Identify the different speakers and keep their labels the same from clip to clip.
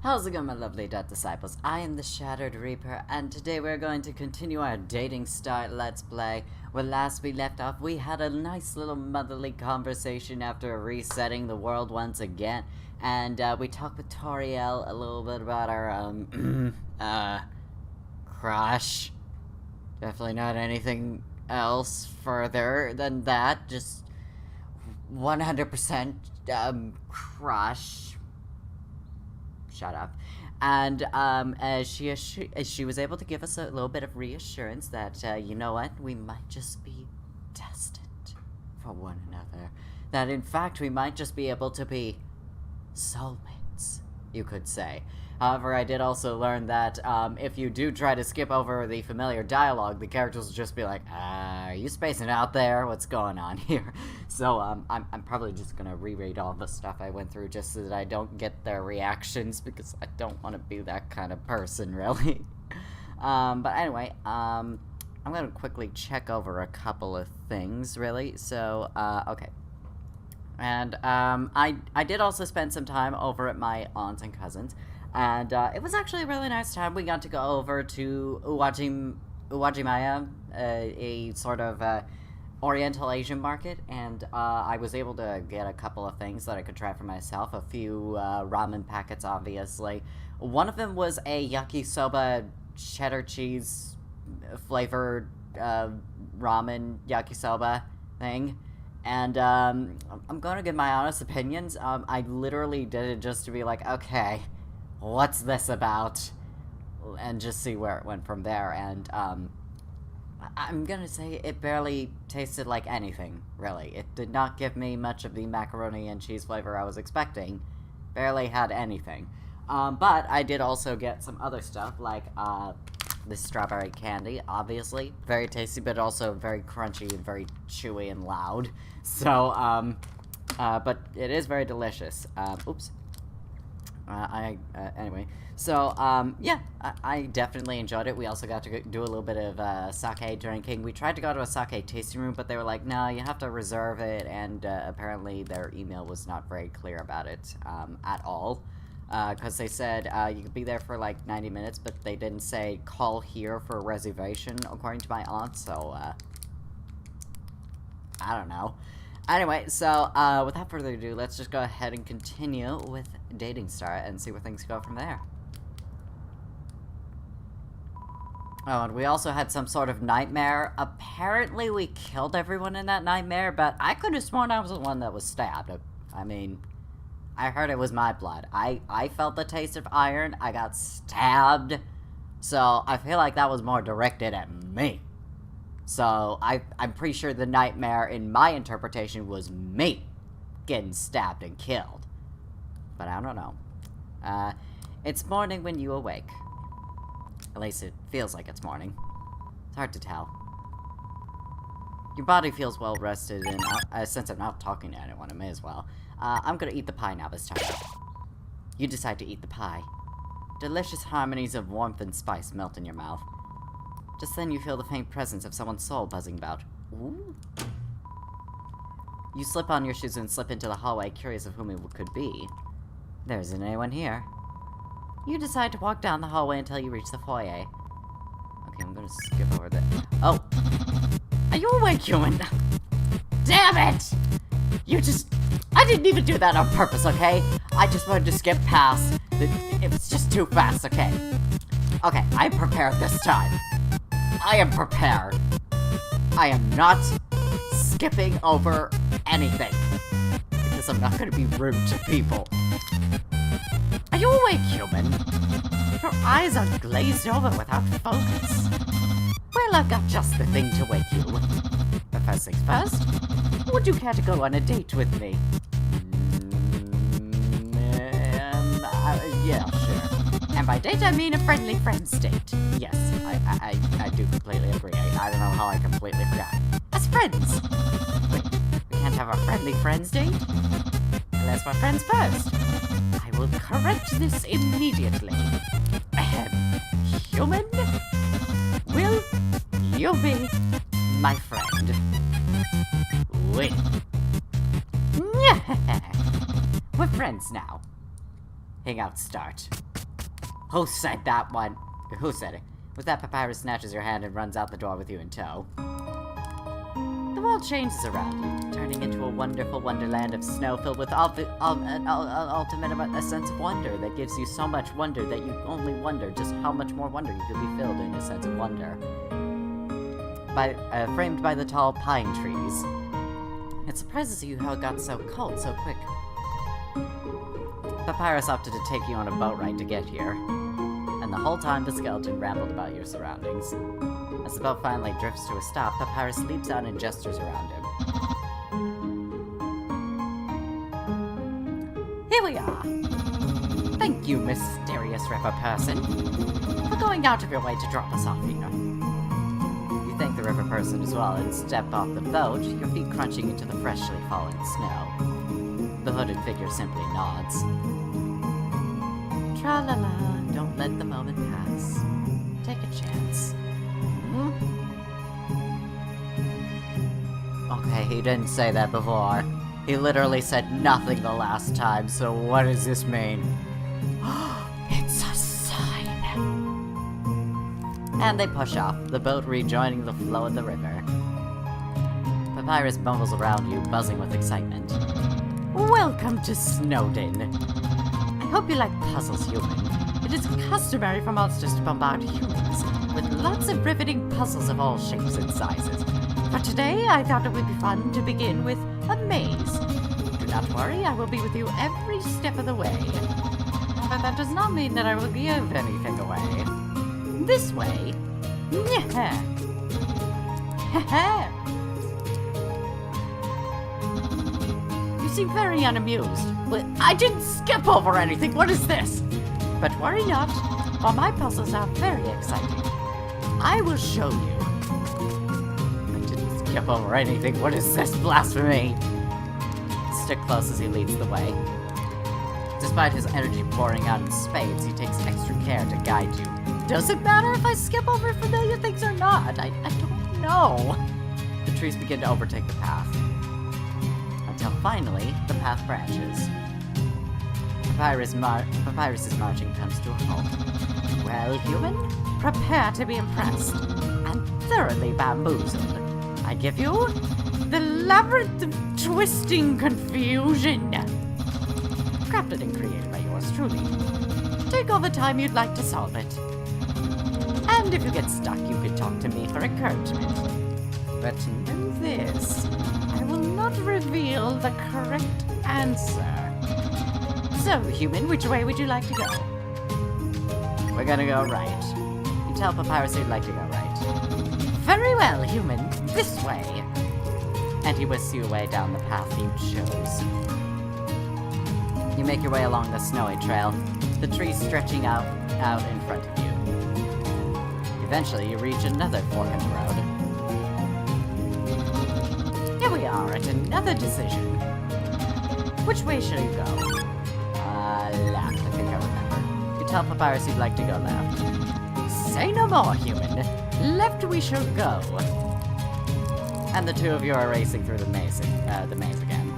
Speaker 1: How's it going, my lovely death disciples? I am the Shattered Reaper, and today we're going to continue our dating start let's play. Where last we left off, we had a nice little motherly conversation after resetting the world once again. And we talked with Toriel a little bit about our, crush. Definitely not anything else further than that, just 100% crush. Shut up. And she was able to give us a little bit of reassurance that, you know what, we might just be destined for one another. That in fact we might just be able to be soulmates, you could say. However, I did also learn that if you do try to skip over the familiar dialogue, the characters will just be like, are you spacing out there? What's going on here? So I'm probably just going to reread all the stuff I went through just so that I don't get their reactions, because I don't want to be that kind of person, really. But anyway, I'm going to quickly check over a couple of things, really. So, okay. And I did also spend some time over at my aunts and cousins. And it was actually a really nice time. We got to go over to Uwajimaya, a sort of Oriental Asian market, and I was able to get a couple of things that I could try for myself. A few ramen packets, obviously. One of them was a yakisoba cheddar cheese flavored ramen yakisoba thing. And I'm gonna give my honest opinions. I literally did it just to be like, okay, what's this about? And just see where it went from there. And I'm gonna say it barely tasted like anything, really. It did not give me much of the macaroni and cheese flavor I was expecting. Barely had anything. But I did also get some other stuff, like this strawberry candy, obviously. Very tasty, but also very crunchy and very chewy and loud. So, but it is very delicious. Oops. Anyway, so, yeah, I definitely enjoyed it. We also got to do a little bit of, sake drinking. We tried to go to a sake tasting room, but they were like, no, you have to reserve it, and, apparently their email was not very clear about it, at all. Because they said, you could be there for, like, 90 minutes, but they didn't say, call here for a reservation, according to my aunt, so, I don't know. Anyway, so, without further ado, let's just go ahead and continue with Dating Start and see where things go from there. Oh, and we also had some sort of nightmare. Apparently we killed everyone in that nightmare, but I could have sworn I was the one that was stabbed. I mean, I heard it was my blood. I felt the taste of iron. I got stabbed. So, I feel like that was more directed at me. So, I'm pretty sure the nightmare in my interpretation was me getting stabbed and killed. But I don't know. It's morning when you awake. At least it feels like it's morning. It's hard to tell. Your body feels well rested, and since I'm not talking to anyone, I may as well. I'm gonna eat the pie now this time. You decide to eat the pie. Delicious harmonies of warmth and spice melt in your mouth. Just then you feel the faint presence of someone's soul buzzing about. Ooh. You slip on your shoes and slip into the hallway, curious of whom it could be. There isn't anyone here. You decide to walk down the hallway until you reach the foyer. Okay, I'm gonna skip over that. Oh! Are you awake, human? Damn it! I didn't even do that on purpose, okay? I just wanted to skip past. It was just too fast, okay? Okay, I'm prepared this time. I am prepared. I am not skipping over anything. Because I'm not going to be rude to people. Are you awake, human? Your eyes are glazed over without focus. Well, I've got just the thing to wake you. But first things first, would you care to go on a date with me? Yeah, sure. And by date, I mean a friendly friends date. Yes, I do completely agree. I don't know how I completely forgot. As friends! Wait, we can't have a friendly friends date? Let's be friends first. I will correct this immediately. Human? Will you be my friend? Wait. We're friends now. Hangout start. Who said that one? Who said it? With that, Papyrus snatches your hand and runs out the door with you in tow. The world changes around you, turning into a wonderful wonderland of snow filled with ultimate a sense of wonder that gives you so much wonder that you only wonder just how much more wonder you could be filled in a sense of wonder. Framed by the tall pine trees. It surprises you how it got so cold so quick. Papyrus opted to take you on a boat ride to get here, and the whole time the skeleton rambled about your surroundings. As the boat finally drifts to a stop, Papyrus leaps out and gestures around him. Here we are! Thank you, mysterious river person, for going out of your way to drop us off here. You thank the river person as well and step off the boat, your feet crunching into the freshly fallen snow. The hooded figure simply nods. Tra-la-la, don't let the moment pass. Take a chance. Okay, he didn't say that before. He literally said nothing the last time, so what does this mean? It's a sign. And they push off, the boat rejoining the flow of the river. Papyrus bumbles around you, buzzing with excitement. Welcome to Snowdin. I hope you like puzzles, human. It is customary for monsters to bombard humans with lots of riveting puzzles of all shapes and sizes. But today, I thought it would be fun to begin with a maze. Do not worry, I will be with you every step of the way. But that does not mean that I will give anything away. This way? You seem very unamused. But I didn't skip over anything. What is this? But worry not, for my puzzles are very exciting. I will show you. I didn't skip over anything. What is this blasphemy? Stick close as he leads the way. Despite his energy pouring out in spades, he takes extra care to guide you. Does it matter if I skip over familiar things or not? I don't know. The trees begin to overtake the path. Until finally, the path branches. Papyrus's marching comes to a halt. Well, human, prepare to be impressed and thoroughly bamboozled. I give you the labyrinth of twisting confusion. Crafted and created by yours truly. Take all the time you'd like to solve it. And if you get stuck, you could talk to me for encouragement. But know this, I will not reveal the correct answer. So, human, which way would you like to go? We're gonna go right. You tell Papyrus you'd like to go right. Very well, human. This way. And he whisks you away down the path you chose. You make your way along the snowy trail, the trees stretching out in front of you. Eventually, you reach another fork in the road. Here we are at another decision. Which way should you go? Left, I think I remember. You tell Papyrus you'd like to go left. Say no more, human. Left we shall go. And the two of you are racing through the maze again.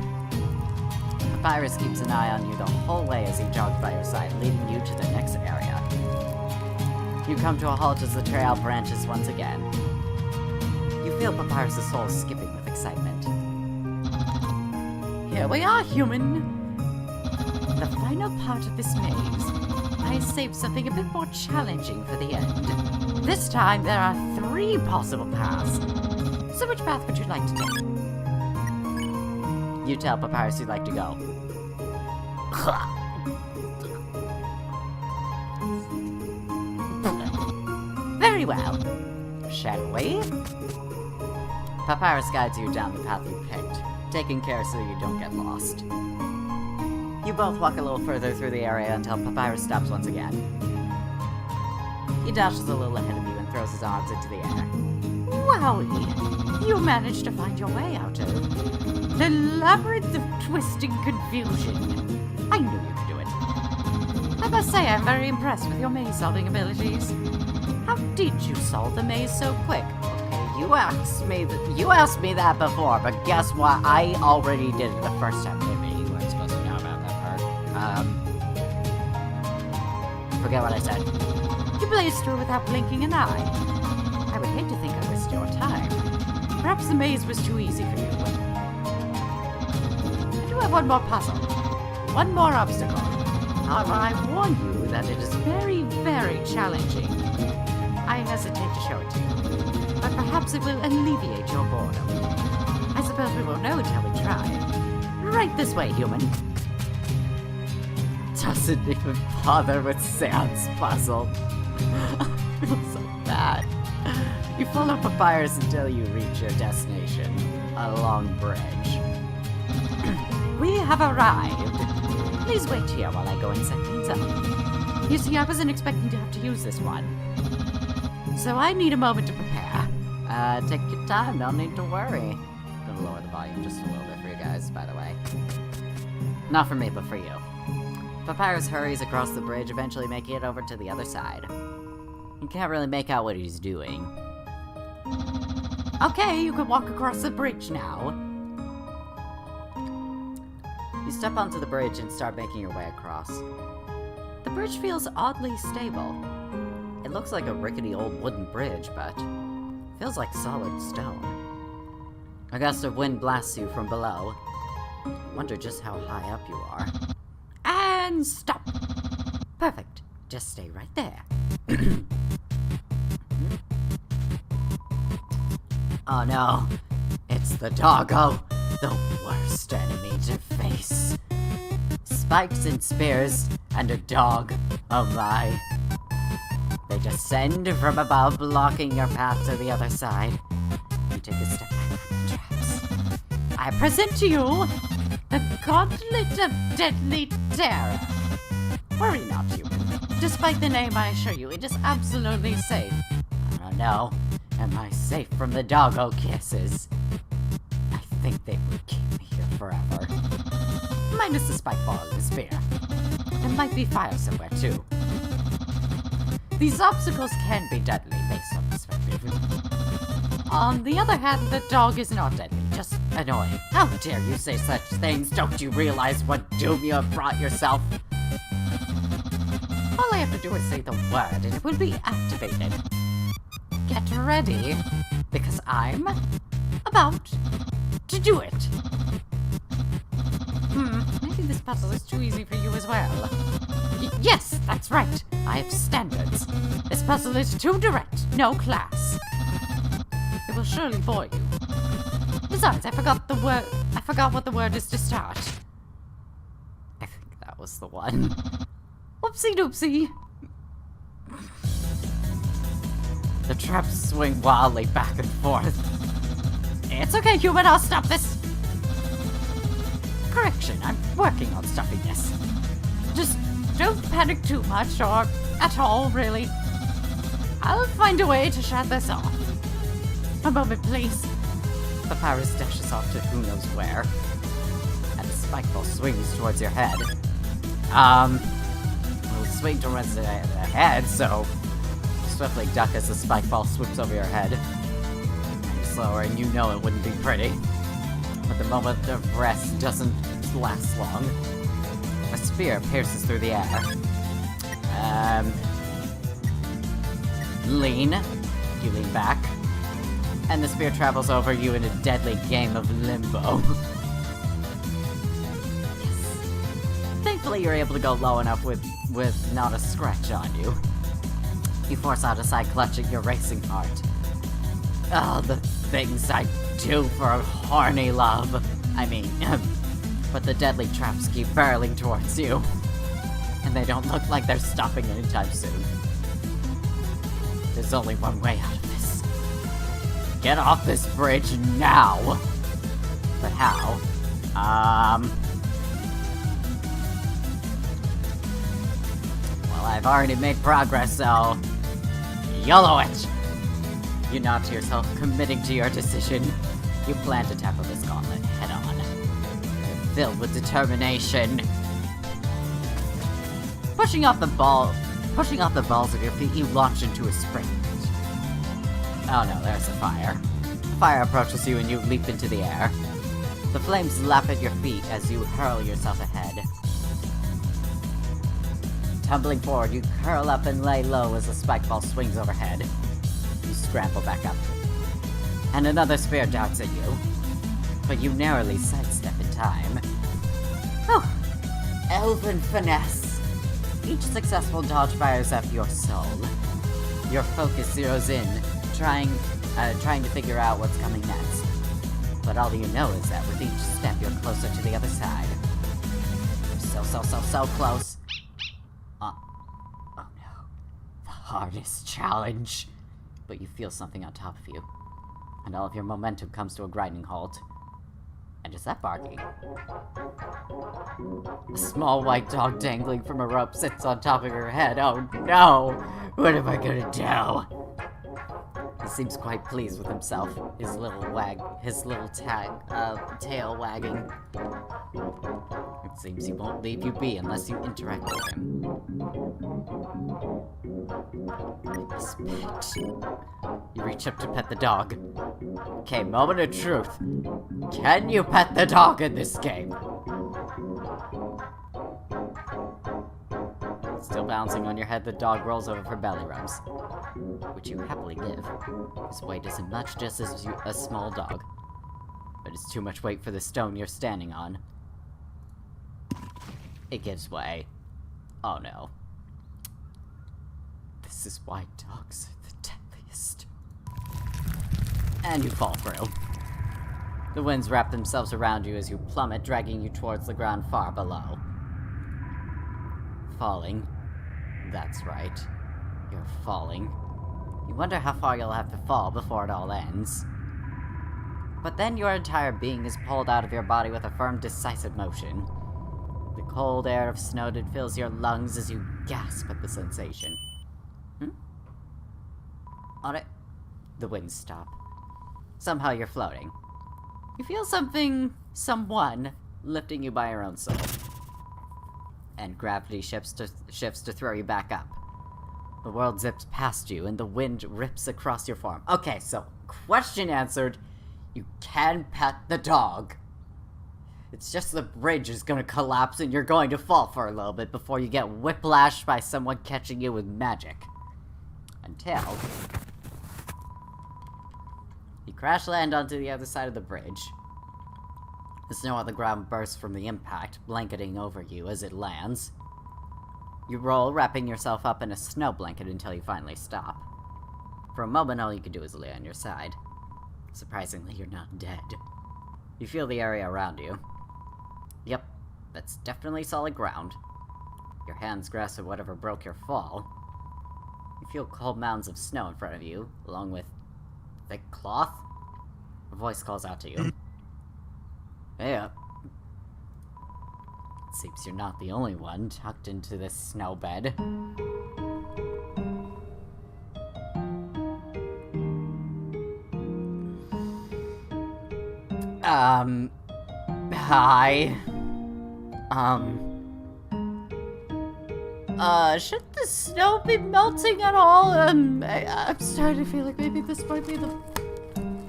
Speaker 1: Papyrus keeps an eye on you the whole way as he jogs by your side, leading you to the next area. You come to a halt as the trail branches once again. You feel Papyrus' soul skipping with excitement. Here we are, human! The final part of this maze, I saved something a bit more challenging for the end. This time, there are 3 possible paths. So which path would you like to take? You tell Papyrus you'd like to go. Very well. Shall we? Papyrus guides you down the path you picked, taking care so you don't get lost. You both walk a little further through the area until Papyrus stops once again. He dashes a little ahead of you and throws his arms into the air. Wowie! You managed to find your way out of the labyrinth of twisting confusion. I knew you could do it. I must say I'm very impressed with your maze-solving abilities. How did you solve the maze so quick? Okay, you asked me that before, but guess what? I already did it the first time. Maybe you weren't supposed to know about that part. forget what I said. You blazed through without blinking an eye. I would hate to think I wasted your time. Perhaps the maze was too easy for you. I do have one more puzzle. One more obstacle. However, I warn you that it is very, very challenging. I hesitate to show it to you, but perhaps it will alleviate your boredom. I suppose we won't know until we try. Right this way, human. Doesn't even bother with Sam's puzzle. I feel so bad. You follow Papyrus until you reach your destination, a long bridge. We have arrived. Please wait here while I go and set things up. You see, I wasn't expecting to have to use this one, so I need a moment to prepare. Take your time, no need to worry. I'm gonna lower the volume just a little bit for you guys, by the way. Not for me, but for you. Papyrus hurries across the bridge, eventually making it over to the other side. You can't really make out what he's doing. Okay, you can walk across the bridge now. You step onto the bridge and start making your way across. The bridge feels oddly stable. It looks like a rickety old wooden bridge, but feels like solid stone. A gust of wind blasts you from below. Wonder just how high up you are. And stop! Perfect. Just stay right there. Oh no. It's the doggo. The worst enemy to face. Spikes and spears, and a dog. Oh my. They descend from above, blocking your path to the other side. You take a step back from the traps. I present to you the Gauntlet of Deadly Terror. Worry not, human. Despite the name, I assure you, it is absolutely safe. I don't know. Am I safe from the doggo kisses? I think they would keep me here forever. Minus the spike ball and the spear. There might be fire somewhere, too. These obstacles can be deadly based on perspective. On the other hand, the dog is not deadly, just annoying. How dare you say such things? Don't you realize what doom you have brought yourself? All I have to do is say the word and it will be activated. Get ready, because I'm about to do it. Maybe this puzzle is too easy for you as well. Yes, that's right. I have standards. This puzzle is too direct, no class. It will surely bore you. Besides, I forgot what the word is to start. I think that was the one. Whoopsie doopsie. The traps swing wildly back and forth. It's okay, human, I'll stop this. Correction, I'm working on stopping this. Just don't panic too much, or at all, really. I'll find a way to shut this off. A moment, please. Papyrus dashes off to who knows where, and the spike ball swings towards your head. It'll swing towards the head, so swiftly duck as the spike ball swoops over your head. And slower, and you know it wouldn't be pretty. But the moment of rest doesn't last long. A spear pierces through the air. Lean. You lean back. And the spear travels over you in a deadly game of limbo. Yes. Thankfully, you're able to go low enough with not a scratch on you. You force out a sigh, clutching your racing heart. Oh, the things I do for horny love. I mean, but the deadly traps keep barreling towards you. And they don't look like they're stopping anytime soon. There's only one way out of this. Get off this bridge now! But how? Well, I've already made progress, so YOLO it! You nod to yourself, committing to your decision. You plan to tackle this gauntlet head-on. You're filled with determination. Pushing off the balls of your feet, you launch into a sprint. Oh no, there's a fire. Fire approaches you and you leap into the air. The flames lap at your feet as you hurl yourself ahead. Tumbling forward, you curl up and lay low as the spike ball swings overhead. You scramble back up. And another spear darts at you. But you narrowly sidestep in time. Oh! Elven finesse! Each successful dodge fires up your soul. Your focus zeroes in, trying to figure out what's coming next. But all you know is that with each step, you're closer to the other side. So close. Oh no. The hardest challenge. But you feel something on top of you. And all of your momentum comes to a grinding halt. And is that barking? A small white dog dangling from a rope sits on top of your head. Oh no! What am I gonna do? He seems quite pleased with himself, his little tail wagging. It seems he won't leave you be unless you interact with him. Respect. You reach up to pet the dog. Okay, moment of truth. Can you pet the dog in this game? Still bouncing on your head, the dog rolls over for belly rubs, which you happily give. His weight isn't much, just as a small dog. But it's too much weight for the stone you're standing on. It gives way. Oh no. This is why dogs are the deadliest. And you fall through. The winds wrap themselves around you as you plummet, dragging you towards the ground far below. Falling. That's right. You're falling. You wonder how far you'll have to fall before it all ends. But then your entire being is pulled out of your body with a firm, decisive motion. The cold air of Snowdin fills your lungs as you gasp at the sensation. Alright. The winds stop. Somehow you're floating. You feel someone, lifting you by your own soul. And gravity shifts to throw you back up. The world zips past you, and the wind rips across your form. Okay, so, question answered. You can pet the dog. It's just the bridge is gonna collapse, and you're going to fall for a little bit before you get whiplashed by someone catching you with magic. Until you crash land onto the other side of the bridge. The snow on the ground bursts from the impact, blanketing over you as it lands. You roll, wrapping yourself up in a snow blanket until you finally stop. For a moment, all you can do is lay on your side. Surprisingly, you're not dead. You feel the area around you. Yep, that's definitely solid ground. Your hands grasp at whatever broke your fall. You feel cold mounds of snow in front of you, along with thick cloth. A voice calls out to you. Hey up. It seems you're not the only one tucked into this snow bed. Hi. Should the snow be melting at all? I'm starting to feel like maybe this might be the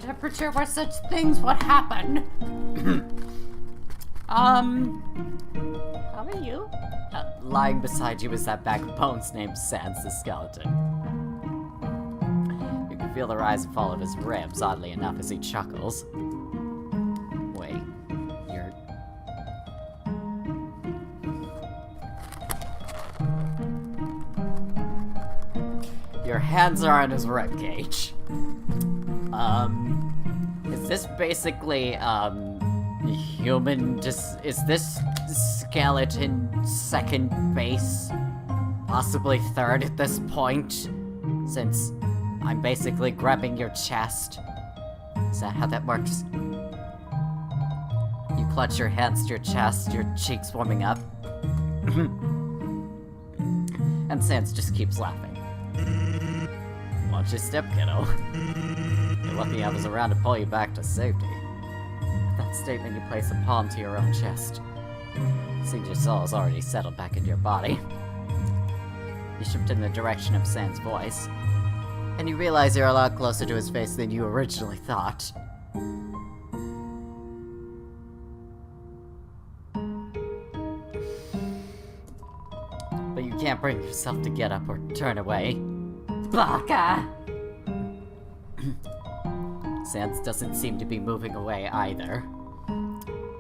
Speaker 1: temperature where such things would happen. How are you? Lying beside you is that bag of bones named Sansy the skeleton. You can feel the rise and fall of his ribs, oddly enough, as he chuckles. Wait, your hands are on his ribcage. Is this basically, human, is this skeleton second base? Possibly third at this point? Since I'm basically grabbing your chest. Is that how that works? You clutch your hands to your chest, your cheeks warming up. And Sans just keeps laughing. Watch your step, kiddo. You're lucky I was around to pull you back to safety. With that statement, you place a palm to your own chest. Seems your soul has already settled back into your body. You shift in the direction of Sans' voice, and you realize you're a lot closer to his face than you originally thought. But you can't can't bring yourself to get up or turn away. Baka! Sans doesn't seem to be moving away either.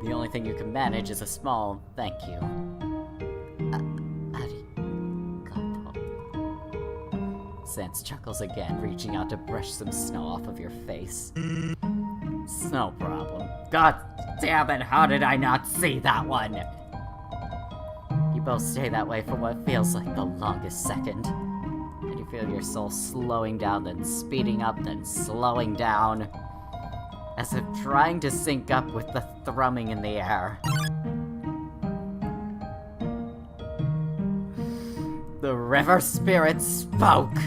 Speaker 1: The only thing you can manage is a small thank you. Arigato. Sans chuckles again, reaching out to brush some snow off of your face. It's no problem. God damn it, how did I not see that one? You both stay that way for what feels like the longest second. And you feel your soul slowing down, then speeding up, then slowing down. As if trying to sync up with the thrumming in the air. The river spirit spoke!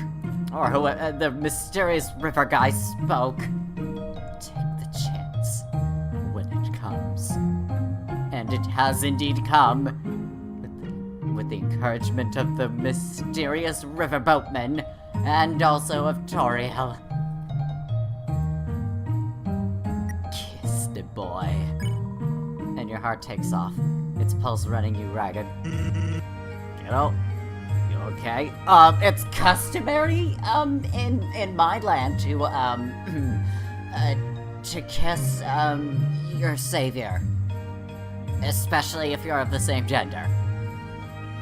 Speaker 1: Or the mysterious river guy spoke. Take the chance when it comes. And it has indeed come. With the encouragement of the mysterious river boatman, and also of Toriel. Kiss the boy. And your heart takes off, its pulse running you ragged. Kiddo, you okay? It's customary, in my land to kiss, your savior. Especially if you're of the same gender.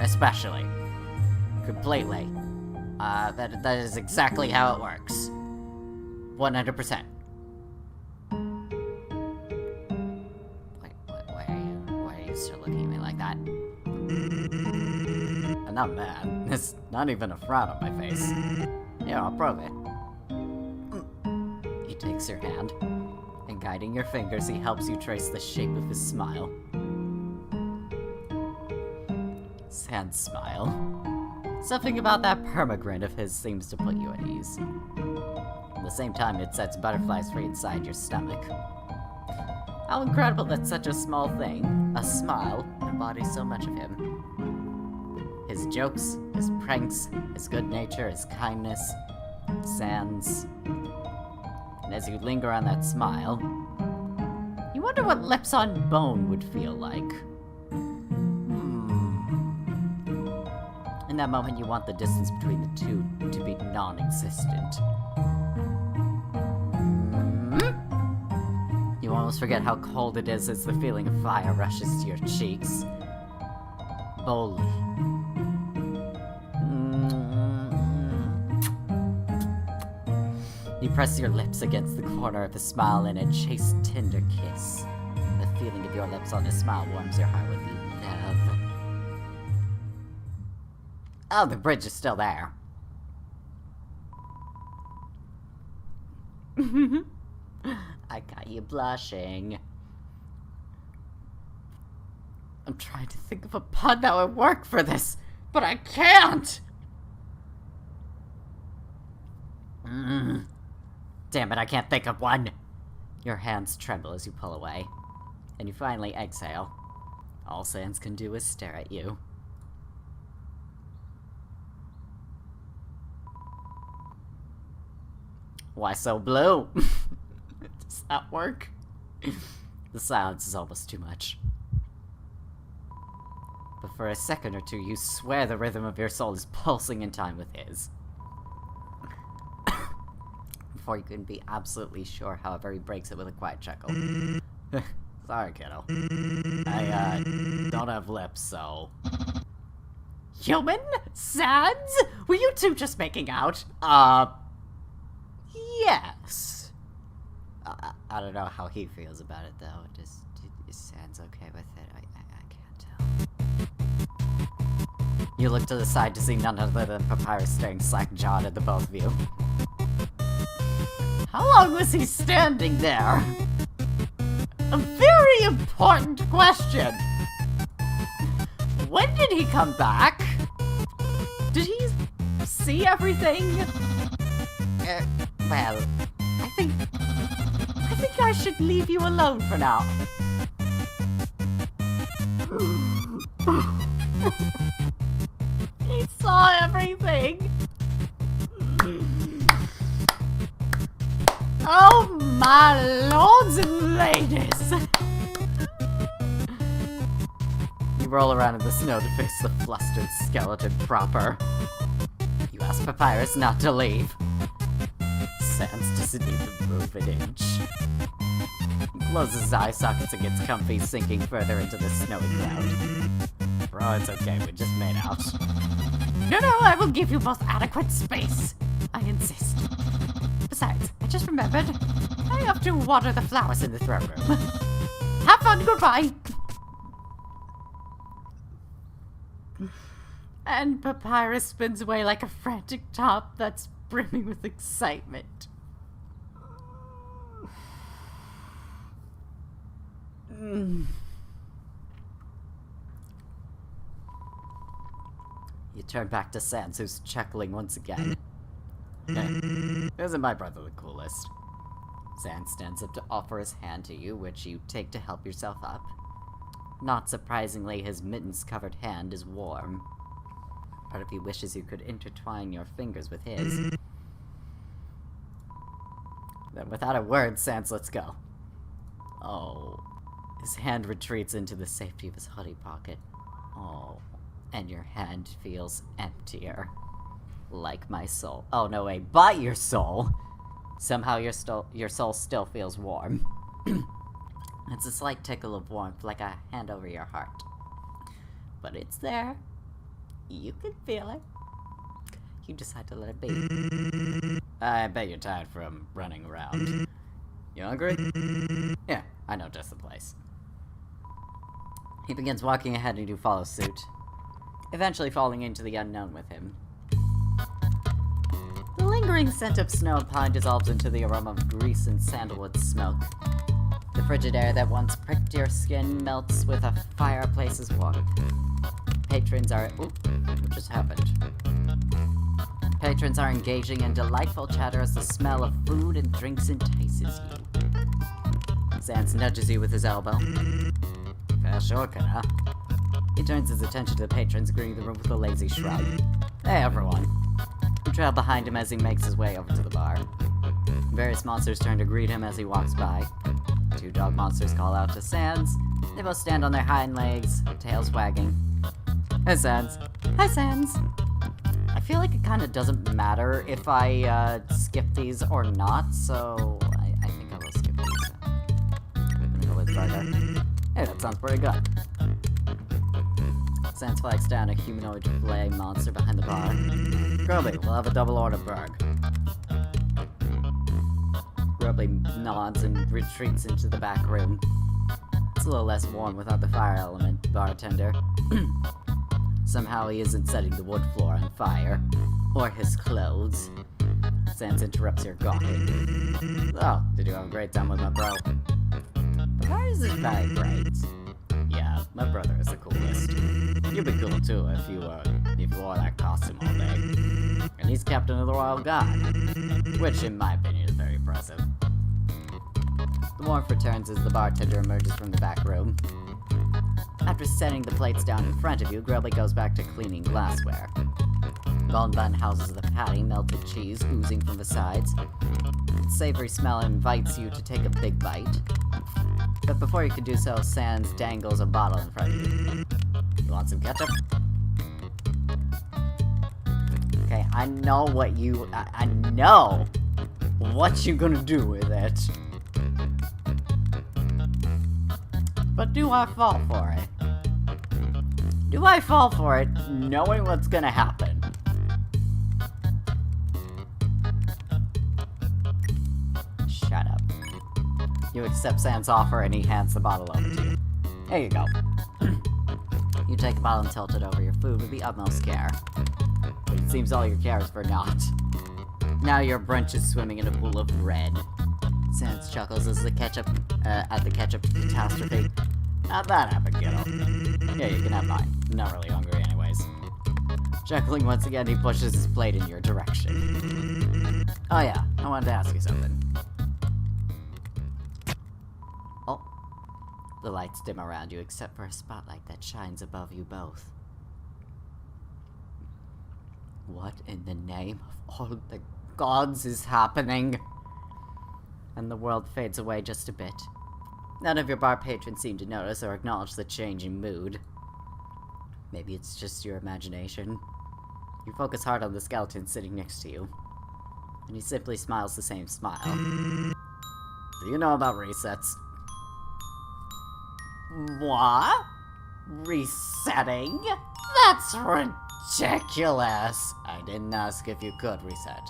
Speaker 1: Especially. Completely. That is exactly how it works. 100%. Why are you still looking at me like that? I'm not mad. There's not even a frown on my face. Here, I'll prove it. He takes your hand, and guiding your fingers, he helps you trace the shape of his smile. Sans smile. Something about that permagrin of his seems to put you at ease. At the same time, it sets butterflies free inside your stomach. How incredible that such a small thing, a smile, embodies so much of him. His jokes, his pranks, his good nature, his kindness, Sans. And as you linger on that smile, you wonder what lips on bone would feel like. In that moment, you want the distance between the two to be non-existent. You almost forget how cold it is as the feeling of fire rushes to your cheeks. Boldly. You press your lips against the corner of his smile in a chaste, tender kiss. The feeling of your lips on his smile warms your heart with love. Oh, the bridge is still there. I got you blushing. I'm trying to think of a pun that would work for this, but I can't! Damn it, I can't think of one! Your hands tremble as you pull away, and you finally exhale. All Sans can do is stare at you. Why so blue? Does that work? The silence is almost too much. But for a second or two, you swear the rhythm of your soul is pulsing in time with his. Before you can be absolutely sure, however, he breaks it with a quiet chuckle. Sorry, kiddo. I, don't have lips, so... Human? Sans? Were you two just making out? Yes. I don't know how he feels about it, though. Is Sans okay with it? I can't tell. You look to the side to see none other than Papyrus staring slack-jawed at the both of you. How long was he standing there? A very important question. When did he come back? Did he see everything? Well, I think I should leave you alone for now. He saw everything. Oh my lords and ladies! You roll around in the snow to face the flustered skeleton proper. You ask Papyrus not to leave. Sans doesn't even move an inch. He closes his eye sockets and gets comfy, sinking further into the snowy ground. Bro, it's okay, we just made out. No, I will give you most adequate space. I insist. Besides, I just remembered, I have to water the flowers in the throne room. Have fun, goodbye! And Papyrus spins away like a frantic top that's brimming with excitement. You turn back to Sans, who's chuckling once again. Hey, isn't my brother the coolest? Sans stands up to offer his hand to you, which you take to help yourself up. Not surprisingly, his mittens-covered hand is warm. Part of you wishes you could intertwine your fingers with his. Then without a word, Sans lets go. Oh. His hand retreats into the safety of his hoodie pocket. Oh. And your hand feels emptier. Like my soul. Oh, no, wait. But your soul. Somehow your soul still feels warm. It's a slight tickle of warmth, like a hand over your heart. But it's there. You can feel it. You decide to let it be. I bet you're tired from running around. You hungry? Yeah, I know just the place. He begins walking ahead and you follow suit, eventually falling into the unknown with him. The lingering scent of snow and pine dissolves into the aroma of grease and sandalwood smoke. The frigid air that once pricked your skin melts with a fireplace's warmth. Patrons are... Oop, what just happened? Patrons are engaging in delightful chatter as the smell of food and drinks entices you. Sans nudges you with his elbow. Fast shortcut, huh? He turns his attention to the patrons, greeting the room with a lazy shrug. Hey, everyone. You trail behind him as he makes his way over to the bar. Various monsters turn to greet him as he walks by. Two dog monsters call out to Sans. They both stand on their hind legs, tails wagging. Hey, Sans. Hi, Sans. I feel like it kind of doesn't matter if I skip these or not, so I think I will skip these. I'm gonna go with burger. Hey, that sounds pretty good. Sans flags down a humanoid flay monster behind the bar. Grubby, we'll have a double order burg. Grubby nods and retreats into the back room. It's a little less warm without the fire element, bartender. Somehow he isn't setting the wood floor on fire. Or his clothes. Sans interrupts your gawking. Oh, did you have a great time with my bro? Why is this very great? Yeah, my brother is the coolest. You'd be cool too if you wore that costume all day. And he's captain of the Royal Guard, which in my opinion is very impressive. The warmth returns as the bartender emerges from the back room. After setting the plates down in front of you, Grubbly goes back to cleaning glassware. Bone bun houses the patty, melted cheese oozing from the sides. Its savory smell invites you to take a big bite. But before you can do so, Sans dangles a bottle in front of you. You want some ketchup? Okay, I know what you... I know what you're gonna do with it. But do I fall for it? Do I fall for it knowing what's gonna happen? Shut up. You accept Sam's offer and he hands the bottle over to you. Here you go. You take the bottle and tilt it over your food with the utmost care. But it seems all your care is for naught. Now your brunch is swimming in a pool of red. Sans chuckles as at the ketchup catastrophe. Not that happened, kiddo. Yeah, you can have mine. I'm not really hungry anyways. Chuckling once again, he pushes his plate in your direction. Oh yeah, I wanted to ask you something. Oh. The lights dim around you except for a spotlight that shines above you both. What in the name of all the gods is happening? And the world fades away just a bit. None of your bar patrons seem to notice or acknowledge the change in mood. Maybe it's just your imagination. You focus hard on the skeleton sitting next to you, and he simply smiles the same smile. Do you know about resets? What? Resetting? That's ridiculous! I didn't ask if you could reset.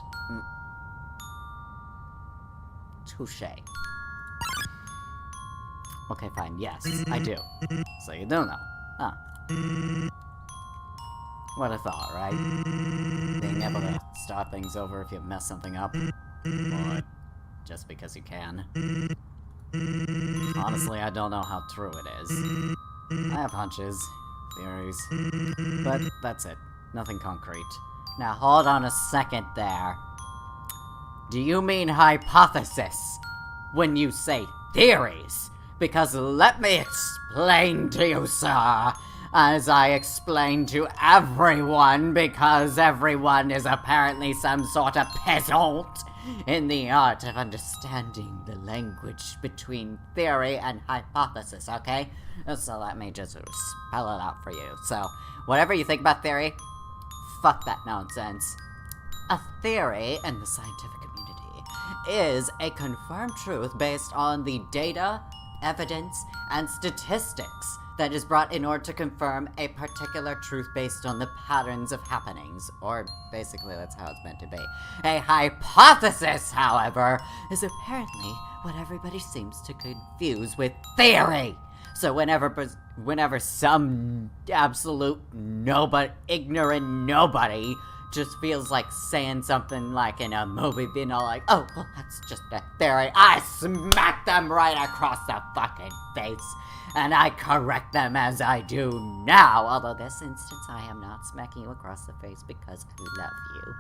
Speaker 1: Touché. Okay, fine, yes, I do. So you do know. Huh. What a thought, right? Being able to start things over if you mess something up. Or just because you can. Honestly, I don't know how true it is. I have hunches, theories, but that's it. Nothing concrete. Now hold on a second there. Do you mean hypothesis when you say theories? Because let me explain to you, sir, as I explain to everyone, because everyone is apparently some sort of peasant in the art of understanding the language between theory and hypothesis, okay? So let me just spell it out for you. So, whatever you think about theory, fuck that nonsense. A theory in the scientific community is a confirmed truth based on the data, evidence, and statistics that is brought in order to confirm a particular truth based on the patterns of happenings. Or, basically, that's how it's meant to be. A hypothesis, however, is apparently what everybody seems to confuse with theory. So whenever some absolute ignorant nobody just feels like saying something like in a movie, being all like, oh, well, that's just a theory, I smack them right across the fucking face, and I correct them as I do now. Although this instance, I am not smacking you across the face because I love you.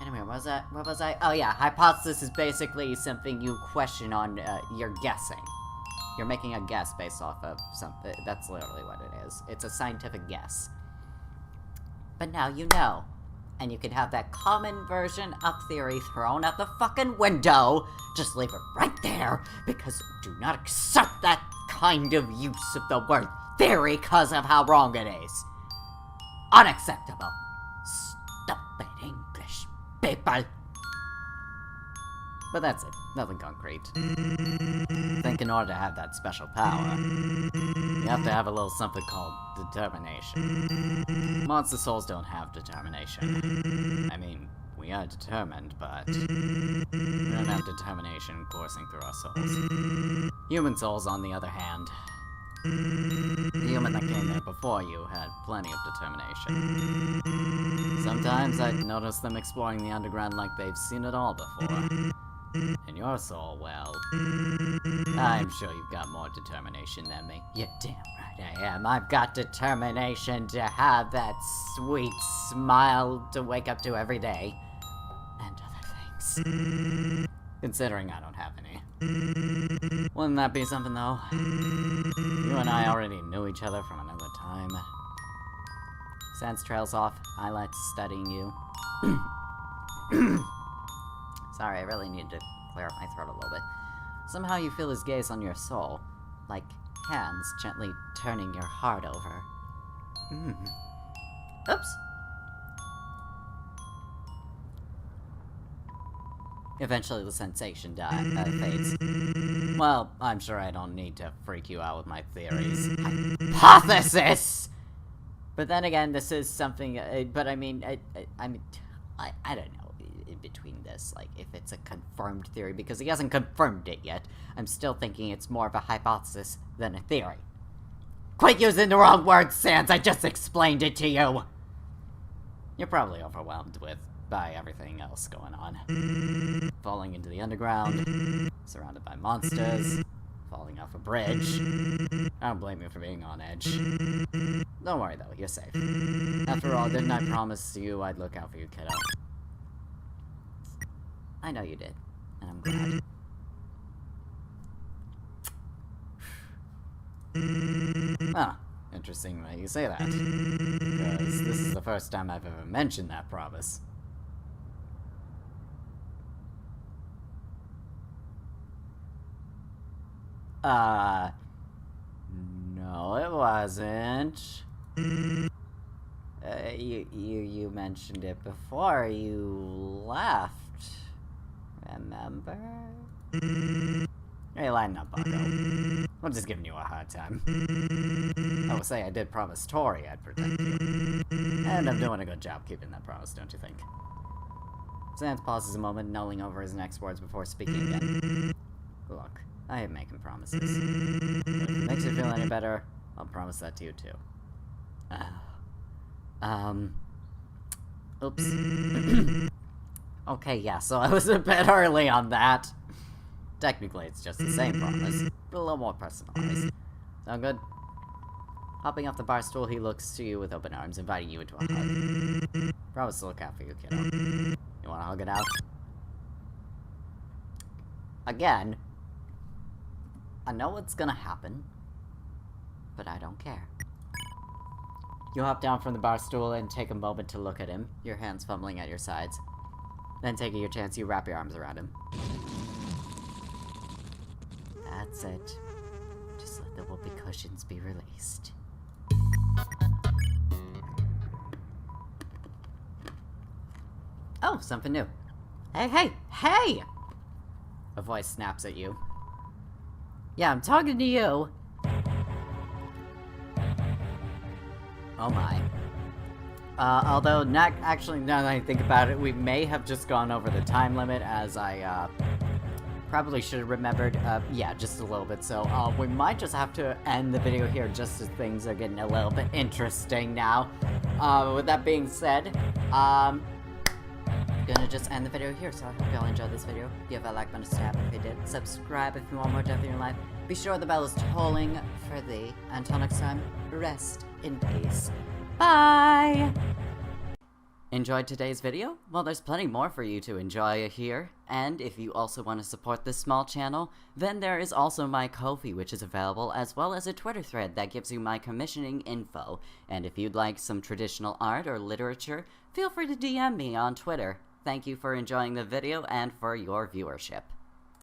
Speaker 1: Anyway, what was I? Oh yeah, hypothesis is basically something you question on, you're guessing. You're making a guess based off of something. That's literally what it is. It's a scientific guess. But now you know. And you can have that common version of theory thrown out the fucking window. Just leave it right there, because do not accept that kind of use of the word theory because of how wrong it is. Unacceptable. Stupid English people. But that's it. Nothing concrete. I think in order to have that special power, you have to have a little something called determination. Monster souls don't have determination. I mean, we are determined, but we don't have determination coursing through our souls. Human souls, on the other hand, the human that came there before you had plenty of determination. Sometimes I notice them exploring the underground like they've seen it all before. And your soul, well, I'm sure you've got more determination than me. You're damn right I am. I've got determination to have that sweet smile to wake up to every day. And other things. Considering I don't have any. Wouldn't that be something, though? You and I already knew each other from another time. Sans trails off, I liked studying you. Sorry, I really need to clear up my throat a little bit. Somehow you feel his gaze on your soul, like hands gently turning your heart over. Oops. Eventually the sensation fades. Well, I'm sure I don't need to freak you out with my theories. Hypothesis! But then again, this is something, but I mean, I don't know. In between this, like, if it's a confirmed theory, because he hasn't confirmed it yet, I'm still thinking it's more of a hypothesis than a theory. Quit using the wrong word, Sans! I just explained it to you! You're probably overwhelmed by everything else going on. Falling into the underground, surrounded by monsters, falling off a bridge. I don't blame you for being on edge. Don't worry though, you're safe. After all, didn't I promise you I'd look out for you, kiddo? I know you did, and I'm glad. Ah, interesting that you say that, because this is the first time I've ever mentioned that promise. No, it wasn't. You mentioned it before. You left. Remember? Hey, lighten up, Bucko. I'm just giving you a hard time. I will say I did promise Tori I'd protect you. And I'm doing a good job keeping that promise, don't you think? Sans pauses a moment, nulling over his next words before speaking again. Look, I hate making promises. But if it makes you feel any better, I'll promise that to you too. Oops. Okay, yeah, so I was a bit early on that. Technically, it's just the same promise, but a little more personalized. Sound good? Hopping off the bar stool, he looks to you with open arms, inviting you into a hug. Promise to look out for you, kiddo. You wanna hug it out? Again, I know what's gonna happen, but I don't care. You hop down from the bar stool and take a moment to look at him, your hands fumbling at your sides. Then taking your chance, you wrap your arms around him. That's it. Just let the whoopee cushions be released. Oh, something new. Hey, hey, hey! A voice snaps at you. Yeah, I'm talking to you. Oh my. Although, not actually, now that I think about it, we may have just gone over the time limit, as I, probably should have remembered, yeah, just a little bit, so, we might just have to end the video here, just as things are getting a little bit interesting now. With that being said, I'm gonna just end the video here, so I hope y'all enjoyed this video. Give a like button a stab if you did. Subscribe if you want more death in your life. Be sure the bell is tolling for thee. Until next time, rest in peace. Bye! Enjoyed today's video? Well, there's plenty more for you to enjoy here. And if you also want to support this small channel, then there is also my Ko-fi, which is available, as well as a Twitter thread that gives you my commissioning info. And if you'd like some traditional art or literature, feel free to DM me on Twitter. Thank you for enjoying the video and for your viewership.